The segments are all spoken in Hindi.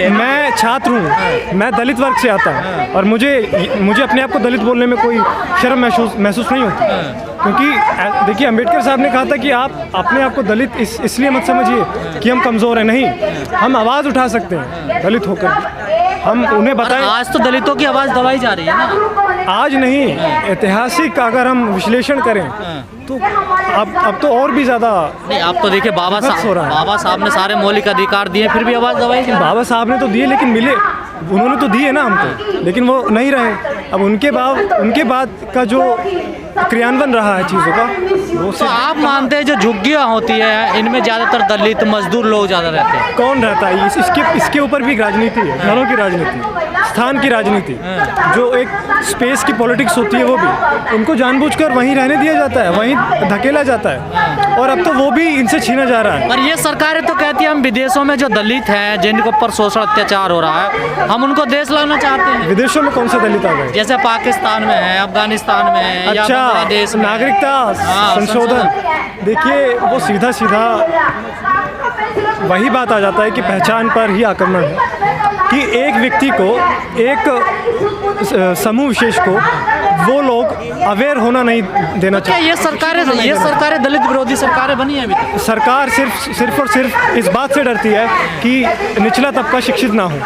मैं छात्र हूँ, मैं दलित वर्ग से आता हूँ और मुझे अपने आप को दलित बोलने में कोई शर्म महसूस नहीं होती, क्योंकि देखिए अम्बेडकर साहब ने कहा था कि आप अपने आप को दलित इसलिए मत समझिए कि हम कमज़ोर हैं, नहीं, हम आवाज़ उठा सकते हैं दलित होकर। हम उन्हें बताएं। आज तो दलितों की आवाज़ दबाई जा रही है ना। आज नहीं, ऐतिहासिक अगर हम विश्लेषण करें तो अब तो और भी ज़्यादा नहीं। आप तो देखिए बाबा साहब ने सारे मौलिक अधिकार दिए, फिर भी आवाज़ दबाई। बाबा साहब ने तो दिए, लेकिन मिले, उन्होंने तो दिए ना हमको, लेकिन वो नहीं रहे। अब उनके बाद का जो क्रियान्वयन रहा है चीज़ों का, वो तो आप मानते हैं जो झुग्गियाँ होती है इनमें ज़्यादातर दलित मजदूर लोग ज़्यादा रहते हैं? कौन रहता है? इसके ऊपर भी राजनीति है, घरों की राजनीति, स्थान की राजनीति, जो एक स्पेस की पॉलिटिक्स होती है, वो भी उनको जानबूझकर वहीं रहने दिया जाता है, वहीं धकेला जाता है, और अब तो वो भी इनसे छीना जा रहा है। और ये सरकारें तो कहती है हम विदेशों में जो दलित हैं जिनके ऊपर शोषण अत्याचार हो रहा है, हम उनको देश लाना चाहते हैं। विदेशों में कौन से दलित आ गए? जैसे पाकिस्तान में है, अफगानिस्तान में है, या अच्छा, बांग्लादेश में। नागरिकता संशोधन। देखिए वो सीधा वही बात आ जाता है कि पहचान पर ही आक्रमण है, कि एक व्यक्ति को, एक समूह विशेष को वो लोग अवेयर होना नहीं देना चाहिए। ये सरकारें दलित विरोधी सरकारें बनी हैं अभी तक। सरकार सिर्फ और सिर्फ इस बात से डरती है कि निचला तबका शिक्षित ना हो।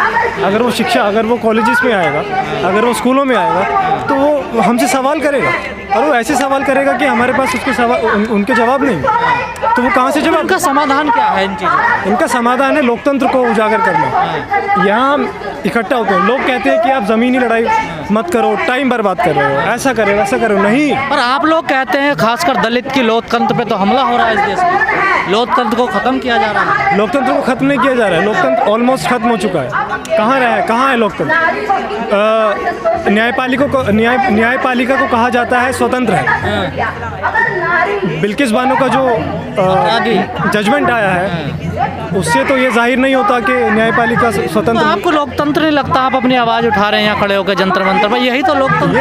अगर वो कॉलेजेस में आएगा, अगर वो स्कूलों में आएगा, तो वो हमसे सवाल करेगा, और वो ऐसे सवाल करेगा कि हमारे पास उनके जवाब नहीं, तो वो कहाँ से जवाब? उनका समाधान क्या है इन चीज़ों? इनका समाधान है लोकतंत्र को उजागर करना। यहाँ इकट्ठा होते हैं, लोग कहते हैं कि आप ज़मीनी लड़ाई मत करो, टाइम बर्बाद कर रहे हो, ऐसा करो वैसा करो, नहीं। पर आप लोग कहते हैं खासकर दलित की लोकतंत्र पे तो हमला हो रहा है इस देश में, लोकतंत्र को खत्म किया जा रहा है। लोकतंत्र को खत्म नहीं किया जा रहा है, लोकतंत्र ऑलमोस्ट खत्म हो चुका है। कहाँ है लोकतंत्र? न्यायपालिका को कहा जाता है स्वतंत्र है। बिल्किस बानो का जो जजमेंट आया है, उससे तो ये जाहिर नहीं होता कि न्यायपालिका स्वतंत्र। तो आपको लोकतंत्र नहीं लगता? आप अपनी आवाज़ उठा रहे हैं यहाँ खड़े होकर जंतर मंतर पर, यही तो लोकतंत्र।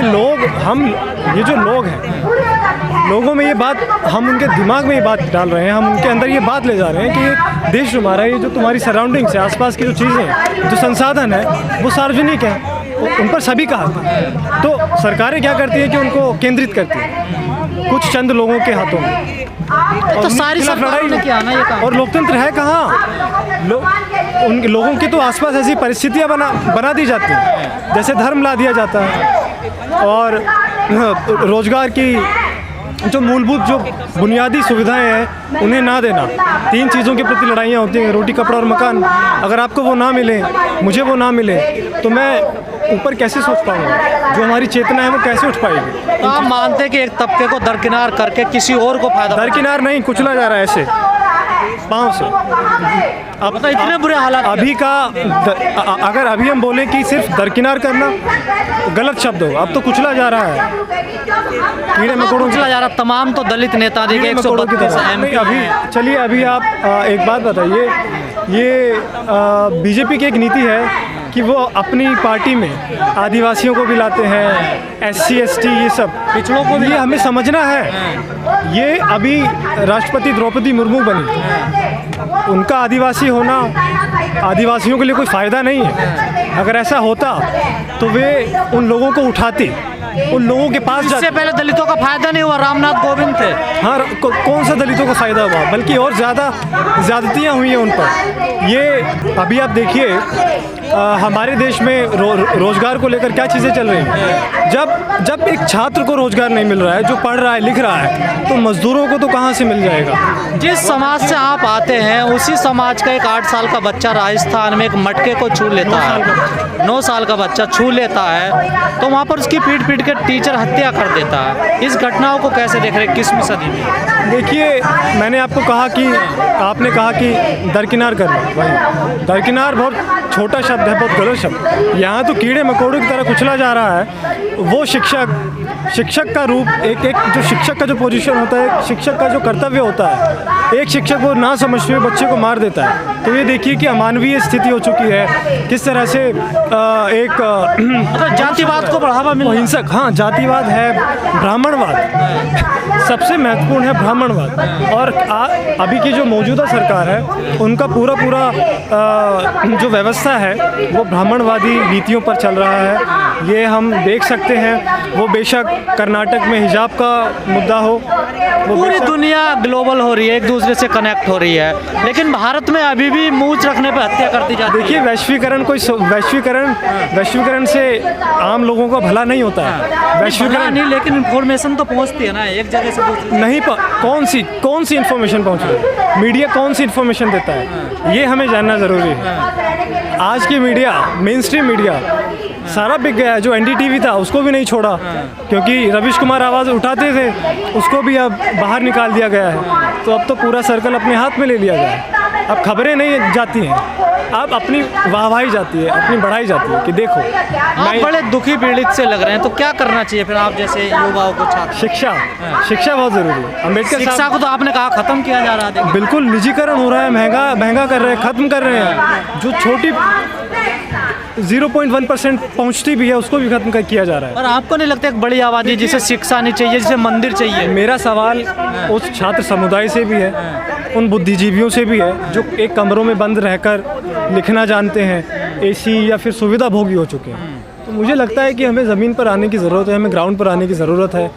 ये जो लोग हैं, लोगों में ये बात, हम उनके दिमाग में ये बात डाल रहे हैं, हम उनके अंदर ये बात ले जा रहे हैं कि ये देश तुम्हारा, ये जो तुम्हारी सराउंडिंग्स है, आसपास की जो चीज़ें हैं, जो संसाधन है, वो सार्वजनिक है, उन पर सभी का हक है। तो सरकारें क्या करती है कि उनको केंद्रित करती है कुछ चंद लोगों के हाथों में, तो सारी सरकारों ने किया ना ये काम। और लोकतंत्र है कहाँ? उन लोगों की तो आसपास ऐसी परिस्थितियाँ बना दी जाती हैं, जैसे धर्म ला दिया जाता है, और रोजगार की जो मूलभूत जो बुनियादी सुविधाएं हैं उन्हें ना देना। 3 चीज़ों के प्रति लड़ाइयाँ होती हैं, रोटी, कपड़ा और मकान। अगर आपको वो ना मिले, मुझे वो ना मिले, तो मैं ऊपर कैसे सोच पाऊँगा? जो हमारी चेतना है वो कैसे उठ पाएगी? तो आप मानते हैं कि एक तबके को दरकिनार करके किसी और को फायदा? दरकिनार नहीं, कुचला जा रहा है ऐसे पाँव से। अब तो इतने बुरे हालात अभी का अगर अभी हम बोले कि सिर्फ दरकिनार करना, गलत शब्द हो। अब तो कुचला जा रहा है, कीड़े मकोड़ों कुचला जा रहा। तमाम तो दलित नेता देखिए 132 MP। अभी चलिए, अभी आप एक बात बताइए, ये बीजेपी की एक नीति है कि वो अपनी पार्टी में आदिवासियों को भी लाते हैं, SC ST, ये सब पिछड़ों को भी। ये हमें समझना है। ये अभी राष्ट्रपति द्रौपदी मुर्मू बनी, उनका आदिवासी होना आदिवासियों के लिए कोई फ़ायदा नहीं है। अगर ऐसा होता तो वे उन लोगों को उठाते, उन लोगों के पास जाते। इससे पहले दलितों का फायदा नहीं हुआ, रामनाथ कोविंद थे। हाँ, कौन सा दलितों का फ़ायदा हुआ? बल्कि और ज़्यादतियाँ हुई हैं उन पर। ये अभी आप देखिए हमारे देश में रोजगार को लेकर क्या चीज़ें चल रही हैं। जब एक छात्र को रोजगार नहीं मिल रहा है, जो पढ़ रहा है, लिख रहा है, तो मजदूरों को तो कहाँ से मिल जाएगा? जिस समाज से आप आते हैं उसी समाज का एक 8 साल का बच्चा राजस्थान में एक मटके को छू लेता है, 9 साल का बच्चा छू लेता है, तो वहाँ पर उसकी पीट के टीचर हत्या कर देता है। इस घटनाओं को कैसे देख रहे हैं 21वीं सदी में? देखिए, मैंने आपको कहा कि आपने कहा कि दरकिनार करना, वही दरकिनार बहुत छोटा शब्द शब्द है, बहुत गलत शब्द। यहाँ तो कीड़े मकोड़ों की तरह कुचला जा रहा है। वो शिक्षक का रूप, एक जो शिक्षक का जो पोजीशन होता है, शिक्षक का जो कर्तव्य होता है, एक शिक्षक को ना समझते हुए बच्चे को मार देता है। तो ये देखिए कि अमानवीय स्थिति हो चुकी है, किस तरह से एक जातिवाद को बढ़ावा मिल रहा है। हिंसक, हाँ, जातिवाद है, ब्राह्मणवाद सबसे महत्वपूर्ण है, ब्राह्मणवाद। और अभी की जो मौजूदा सरकार है, उनका पूरा जो व्यवस्था है वो ब्राह्मणवादी नीतियों पर चल रहा है। ये हम देख सकते हैं। वो बेशक कर्नाटक में हिजाब का मुद्दा हो, वो पूरी दुनिया ग्लोबल हो रही है, एक दूसरे से कनेक्ट हो रही है, लेकिन भारत में अभी भी मूंछ रखने पर हत्या करती जाती है। देखिए, वैश्वीकरण से आम लोगों का भला नहीं होता है। वैश्वीकरण नहीं, लेकिन इन्फॉर्मेशन तो पहुंचती है ना एक जगह से दूसरी। नहीं, कौन सी इन्फॉर्मेशन पहुंच रही है? मीडिया कौन सी इन्फॉर्मेशन देता है, ये हमें जानना ज़रूरी है। आज की मीडिया, मेन स्ट्रीम मीडिया सारा बिक गया है। जो एनडीटीवी था उसको भी नहीं छोड़ा, क्योंकि रविश कुमार आवाज़ उठाते थे, उसको भी अब बाहर निकाल दिया गया है। तो अब तो पूरा सर्कल अपने हाथ में ले लिया गया है। अब खबरें नहीं जाती हैं, अब अपनी वाहवाही जाती है, अपनी बढ़ाई जाती है कि देखो आप बड़े दुखी पीड़ित से लग रहे हैं। तो क्या करना चाहिए फिर आप जैसे युवाओं को? शिक्षा बहुत ज़रूरी है। अम्बेडकर शिक्षा को तो आपने कहा ख़त्म किया जा रहा है। बिल्कुल निजीकरण हो रहा है, महंगा कर रहे हैं, ख़त्म कर रहे हैं। जो छोटी 0.1% पहुंचती भी है, उसको भी खत्म किया जा रहा है। और आपको नहीं लगता एक बड़ी आबादी जिसे शिक्षा नहीं चाहिए, जिसे मंदिर चाहिए? मेरा सवाल उस छात्र समुदाय से भी है, उन बुद्धिजीवियों से भी है जो एक कमरों में बंद रहकर लिखना जानते हैं, एसी या फिर सुविधा भोगी हो चुके हैं। तो मुझे लगता है कि हमें ज़मीन पर आने की ज़रूरत है, हमें ग्राउंड पर आने की ज़रूरत है।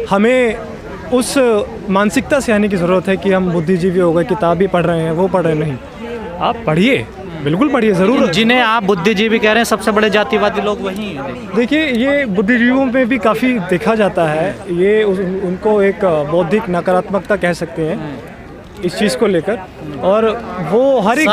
हमें उस मानसिकता से आने की ज़रूरत है कि हम बुद्धिजीवी हो गए, किताब ही पढ़ रहे हैं, वो पढ़ रहे नहीं। आप पढ़िए, बिल्कुल पढ़िए, ज़रूर। जिन्हें आप बुद्धिजीवी कह रहे हैं, सबसे बड़े जातिवादी लोग वही हैं। देखिए, ये बुद्धिजीवियों में भी काफ़ी देखा जाता है। ये उनको एक बौद्धिक नकारात्मकता कह सकते हैं इस चीज़ को लेकर। और वो हर एक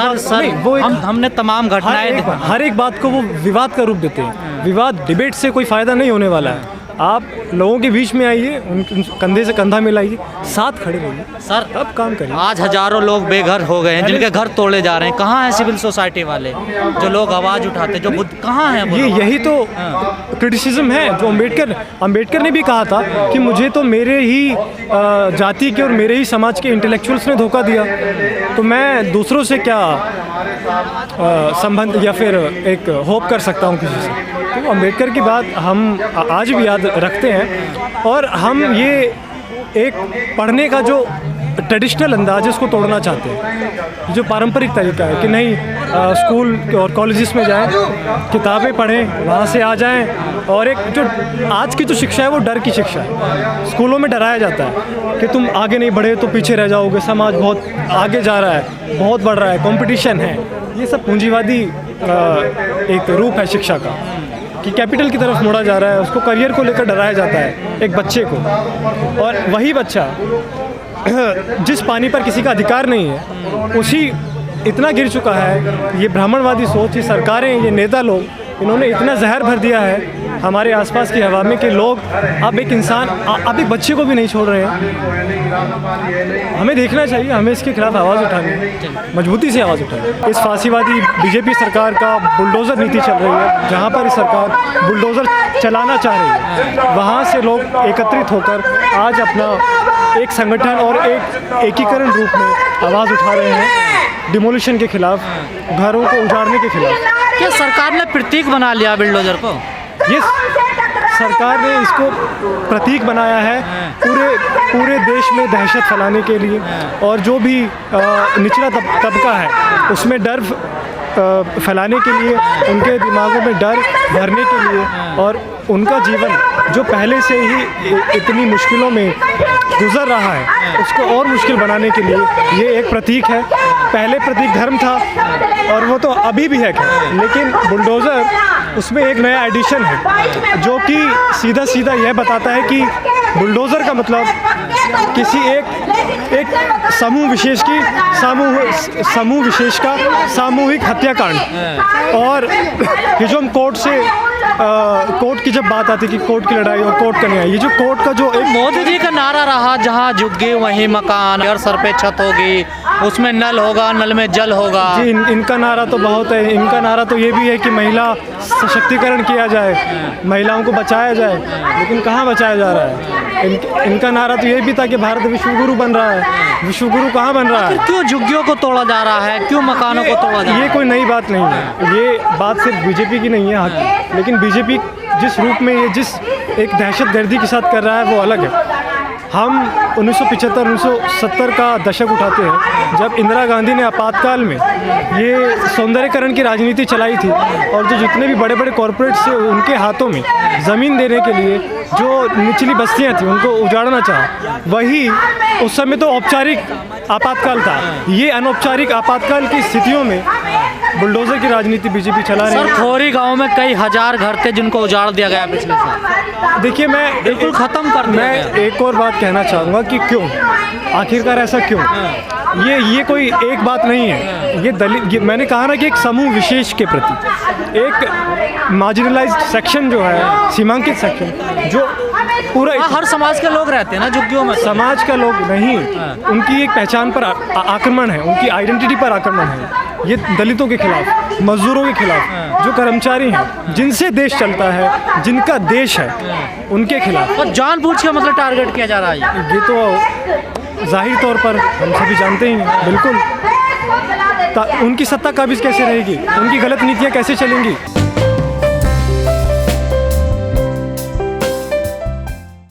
हमने तमाम घटनाएं, हर एक बात को वो विवाद का रूप देते हैं। विवाद, डिबेट से कोई फ़ायदा नहीं होने वाला है। आप लोगों के बीच में आइए, उन कंधे से कंधा मिलाइए, साथ खड़े रहिए, सर तब काम करिए। आज हजारों लोग बेघर हो गए हैं, जिनके घर तोड़े जा रहे हैं। कहाँ है सिविल सोसाइटी वाले जो लोग आवाज़ उठाते, जो कहाँ है? यही तो क्रिटिसिज्म है जो अंबेडकर ने भी कहा था कि मुझे तो मेरे ही जाति के और मेरे ही समाज के इंटेलेक्चुअल्स ने धोखा दिया, तो मैं दूसरों से क्या संबंध या फिर एक होप कर सकता हूँ किसी से। तो अंबेडकर की बात हम आज भी याद रखते हैं। और हम ये एक पढ़ने का जो ट्रेडिशनल अंदाज है उसको तोड़ना चाहते हैं। जो पारंपरिक तरीका है कि नहीं, स्कूल और कॉलेजेस में जाएं, किताबें पढ़ें, वहाँ से आ जाएं। और एक जो आज की जो शिक्षा है वो डर की शिक्षा है। स्कूलों में डराया जाता है कि तुम आगे नहीं बढ़े तो पीछे रह जाओगे, समाज बहुत आगे जा रहा है, बहुत बढ़ रहा है, कंपटीशन है। ये सब पूंजीवादी एक रूप है शिक्षा का कि कैपिटल की तरफ मोड़ा जा रहा है। उसको करियर को लेकर डराया जाता है एक बच्चे को। और वही बच्चा जिस पानी पर किसी का अधिकार नहीं है, उसी इतना गिर चुका है। ये ब्राह्मणवादी सोच, ये सरकारें, ये नेता लोग, इन्होंने इतना जहर भर दिया है हमारे आसपास की हवा में कि लोग अब एक इंसान, अब एक बच्चे को भी नहीं छोड़ रहे हैं। हमें देखना चाहिए, हमें इसके खिलाफ आवाज़ उठानी, मजबूती से आवाज़ उठानी। इस फांसीवादी बीजेपी सरकार का बुलडोज़र नीति चल रही है, जहाँ पर इस सरकार बुलडोज़र चलाना चाह रही है, वहाँ से लोग एकत्रित होकर आज अपना एक संगठन और एक एकीकरण रूप में आवाज़ उठा रहे हैं डिमोलिशन के खिलाफ, घरों को उजाड़ने के खिलाफ। क्या सरकार ने प्रतीक बना लिया बुलडोजर को? ये सरकार ने इसको प्रतीक बनाया है पूरे देश में दहशत फैलाने के लिए। और जो भी निचला तबका है उसमें डर फैलाने के लिए, उनके दिमागों में डर भरने के लिए, और उनका जीवन जो पहले से ही इतनी मुश्किलों में गुजर रहा है उसको और मुश्किल बनाने के लिए ये एक प्रतीक है। पहले प्रतीक धर्म था और वो तो अभी भी है, लेकिन बुलडोज़र उसमें एक नया एडिशन है जो कि सीधा सीधा यह बताता है कि बुलडोज़र का मतलब किसी एक समूह विशेष का सामूहिक हत्याकांड। और ये जो हम कोर्ट की जब बात आती है कि कोर्ट की लड़ाई और कोर्ट का न्याय, ये जो कोर्ट का जो एक मोदी जी का नारा रहा, जहाँ झुग्गी वहीं मकान, हर सर पे छत होगी, उसमें नल होगा, नल में जल होगा। जी इनका नारा तो बहुत है। इनका नारा तो ये भी है कि महिला सशक्तिकरण किया जाए, महिलाओं को बचाया जाए, लेकिन कहाँ बचाया जा रहा है? इनका नारा तो ये भी था कि भारत विश्वगुरु बन रहा है। विश्वगुरु कहाँ बन रहा है? क्यों झुग्गियों को तोड़ा जा रहा है, क्यों मकानों को तोड़ा जा रहा ये कोई नई बात नहीं है। ये बात सिर्फ बीजेपी की नहीं है, लेकिन बीजेपी जिस रूप में ये जिस एक दहशतगर्दी के साथ कर रहा है वो अलग है। हम 1975-1970 का दशक उठाते हैं, जब इंदिरा गांधी ने आपातकाल में ये सौंदर्यकरण की राजनीति चलाई थी और जो जितने भी बड़े बड़े कॉरपोरेट्स थे उनके हाथों में ज़मीन देने के लिए जो निचली बस्तियां थी उनको उजाड़ना चाहा। वही उस समय तो औपचारिक आपातकाल था। ये अनौपचारिक आपातकाल की स्थितियों में बुलडोजर की राजनीति बीजेपी चला रही है। सर, खोरी गांव में कई हजार घर थे जिनको उजाड़ दिया गया पिछले साल। देखिए, मैं बिल्कुल ख़त्म कर दिया मैं गया। एक और बात कहना चाहूँगा कि क्यों, आखिरकार ऐसा क्यों? ये कोई एक बात नहीं है। ये मैंने कहा ना कि एक समूह विशेष के प्रति एक मार्जिनलाइज्ड सेक्शन जो है, सीमांकित सेक्शन, जो पूरा हर समाज के लोग रहते हैं ना झुग्गियों में। समाज का लोग नहीं, उनकी एक पहचान पर आक्रमण है, उनकी आइडेंटिटी पर आक्रमण है। ये दलितों के खिलाफ, मजदूरों के खिलाफ, जो कर्मचारी हैं, जिनसे देश चलता है, जिनका देश है, उनके खिलाफ। और जानबूझ के मतलब टारगेट किया जा रहा है। ये तो जाहिर तौर पर हम सभी जानते ही हैं। बिल्कुल उनकी सत्ता काबिज कैसे रहेगी, उनकी गलत नीतियाँ कैसे चलेंगी।